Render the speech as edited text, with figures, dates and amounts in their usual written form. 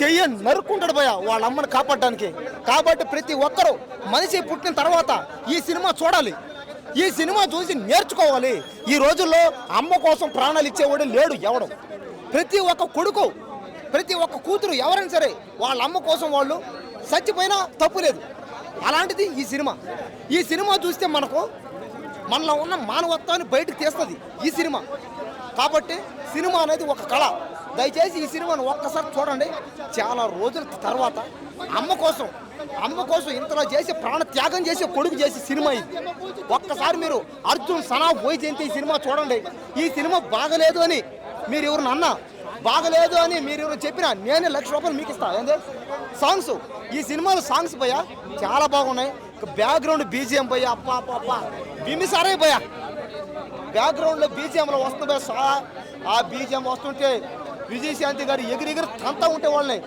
చెయ్య నరుక్కుంటాడు భయ వాళ్ళ అమ్మని కాపాడడానికి. కాబట్టి ప్రతి ఒక్కరూ మనిషి పుట్టిన తర్వాత ఈ సినిమా చూడాలి, ఈ సినిమా చూసి నేర్చుకోవాలి. ఈ రోజుల్లో అమ్మ కోసం ప్రాణాలు ఇచ్చేవాడు లేడు ఎవడు. ప్రతి ఒక్క కొడుకు, ప్రతి ఒక్క కూతురు ఎవరైనా సరే వాళ్ళ అమ్మ కోసం వాళ్ళు చచ్చిపోయినా తప్పు లేదు. అలాంటిది ఈ సినిమా. ఈ సినిమా చూస్తే మనలో ఉన్న మానవత్వాన్ని బయటకు తీస్తుంది ఈ సినిమా. కాబట్టి సినిమా అనేది ఒక కళ. దయచేసి ఈ సినిమాను ఒక్కసారి చూడండి. చాలా రోజుల తర్వాత అమ్మ కోసం ఇంతలో చేసి ప్రాణ త్యాగం చేసి కొడుకు చేసి సినిమా ఇది. ఒక్కసారి మీరు అర్జున్ సనా వైజయంతి ఈ సినిమా చూడండి. ఈ సినిమా బాగలేదు అని మీరు ఎవరు అన్నా, బాగలేదు అని మీరు ఎవరు చెప్పినా నేనే ₹1,00,000 మీకు ఇస్తాను. ఏంటంటే సాంగ్స్, ఈ సినిమాలో సాంగ్స్ భయ్య చాలా బాగున్నాయి. బ్యాక్గ్రౌండ్ బీజిఎం భయ్య అప్ప బిమిసారే భయ్య. బ్యాక్గ్రౌండ్లో బీజిఎంలో వస్తుంది. ఆ బీజిఎం వస్తుంటే విజయశాంతి గారు ఎగిరి తంతా ఉంటే వాళ్ళని